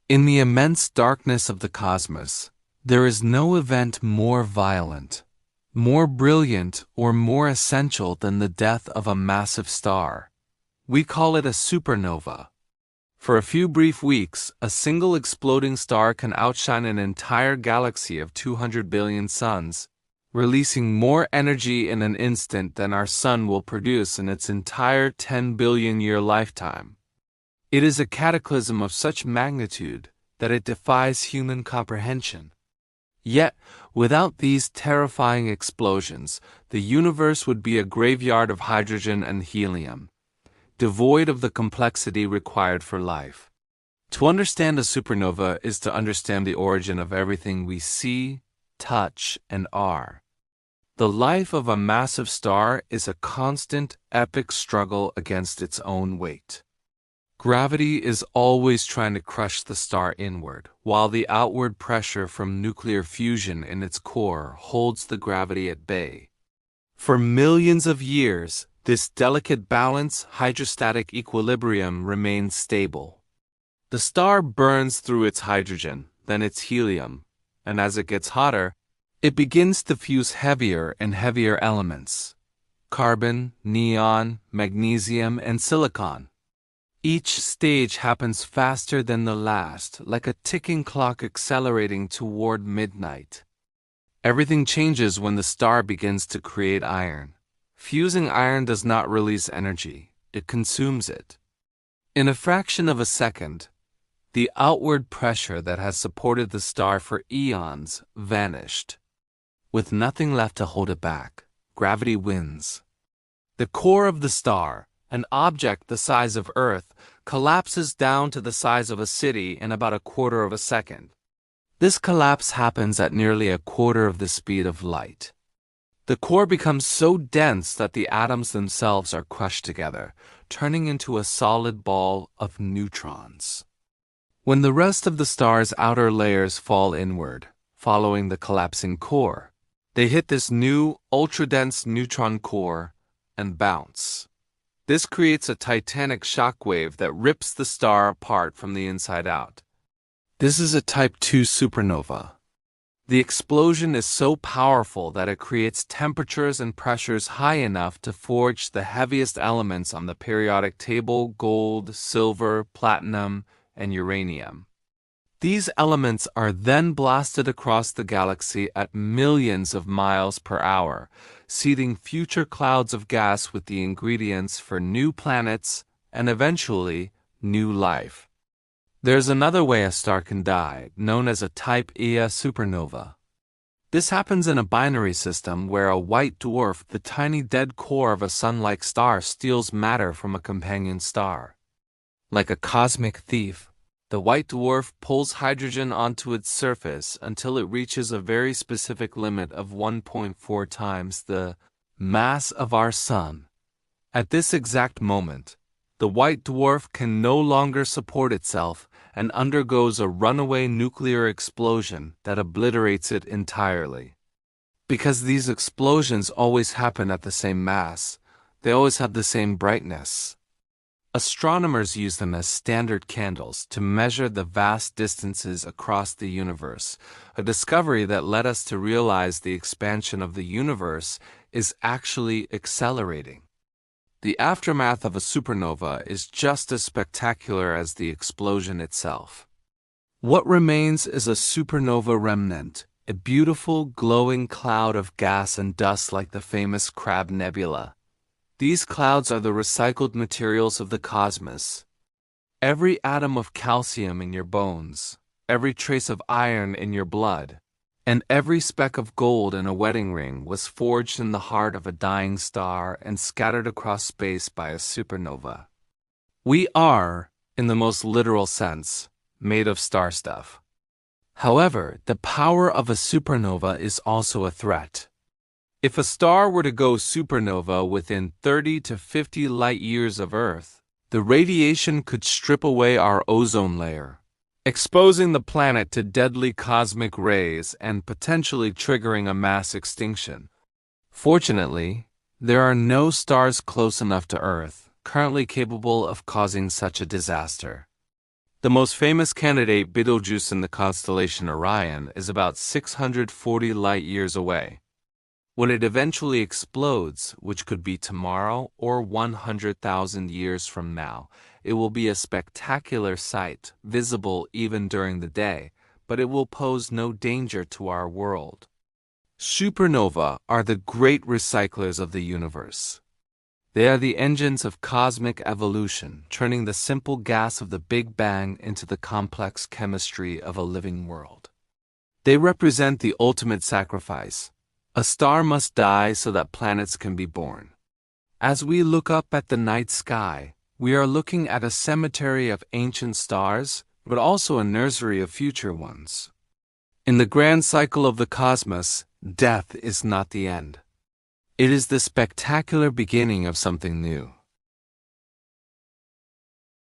In the immense darkness of the cosmos, there is no event more violent, more brilliant, or more essential than the death of a massive star. We call it a supernova. For a few brief weeks, a single exploding star can outshine an entire galaxy of 200 billion suns, releasing more energy in an instant than our sun will produce in its entire 10 billion-year lifetime. It is a cataclysm of such magnitude that it defies human comprehension. Yet, without these terrifying explosions, the universe would be a graveyard of hydrogen and helium, devoid of the complexity required for life. To understand a supernova is to understand the origin of everything we see, touch, and are. The life of a massive star is a constant, epic struggle against its own weight. Gravity is always trying to crush the star inward, while the outward pressure from nuclear fusion in its core holds the gravity at bay. For millions of years, this delicate balance, hydrostatic equilibrium, remains stable. The star burns through its hydrogen, then its helium, and as it gets hotter, it begins to fuse heavier and heavier elements: carbon, neon, magnesium, and silicon. Each stage happens faster than the last, like a ticking clock accelerating toward midnight. Everything changes when the star begins to create iron. Fusing iron does not release energy, it consumes it. In a fraction of a second, the outward pressure that has supported the star for eons vanished. With nothing left to hold it back, gravity wins. The core of the star, an object the size of Earth, collapses down to the size of a city in about a quarter of a second. This collapse happens at nearly a quarter of the speed of light. The core becomes so dense that the atoms themselves are crushed together, turning into a solid ball of neutrons. When the rest of the star's outer layers fall inward, following the collapsing core, they hit this new, ultra-dense neutron core and bounce. This creates a titanic shockwave that rips the star apart from the inside out. This is a Type II supernova. The explosion is so powerful that it creates temperatures and pressures high enough to forge the heaviest elements on the periodic table: gold, silver, platinum, and uranium. These elements are then blasted across the galaxy at millions of miles per hour, seeding future clouds of gas with the ingredients for new planets and eventually new life. There's another way a star can die, known as a Type Ia supernova. This happens in a binary system where a white dwarf, the tiny dead core of a sun-like star, steals matter from a companion star. Like a cosmic thief, the white dwarf pulls hydrogen onto its surface until it reaches a very specific limit of 1.4 times the mass of our Sun. At this exact moment, the white dwarf can no longer support itself and undergoes a runaway nuclear explosion that obliterates it entirely. Because these explosions always happen at the same mass, they always have the same brightness. Astronomers use them as standard candles to measure the vast distances across the universe, a discovery that led us to realize the expansion of the universe is actually accelerating. The aftermath of a supernova is just as spectacular as the explosion itself. What remains is a supernova remnant, a beautiful, glowing cloud of gas and dust like the famous Crab Nebula. These clouds are the recycled materials of the cosmos. Every atom of calcium in your bones, every trace of iron in your blood, and every speck of gold in a wedding ring was forged in the heart of a dying star and scattered across space by a supernova. We are, in the most literal sense, made of star stuff. However, the power of a supernova is also a threat. If a star were to go supernova within 30 to 50 light-years of Earth, the radiation could strip away our ozone layer, exposing the planet to deadly cosmic rays and potentially triggering a mass extinction. Fortunately, there are no stars close enough to Earth currently capable of causing such a disaster. The most famous candidate, Betelgeuse in the constellation Orion, is about 640 light-years away. When it eventually explodes, which could be tomorrow or 100,000 years from now, it will be a spectacular sight, visible even during the day, but it will pose no danger to our world. Supernova are the great recyclers of the universe. They are the engines of cosmic evolution, turning the simple gas of the Big Bang into the complex chemistry of a living world. They represent the ultimate sacrifice. A star must die so that planets can be born. As we look up at the night sky, we are looking at a cemetery of ancient stars, but also a nursery of future ones. In the grand cycle of the cosmos, death is not the end. It is the spectacular beginning of something new.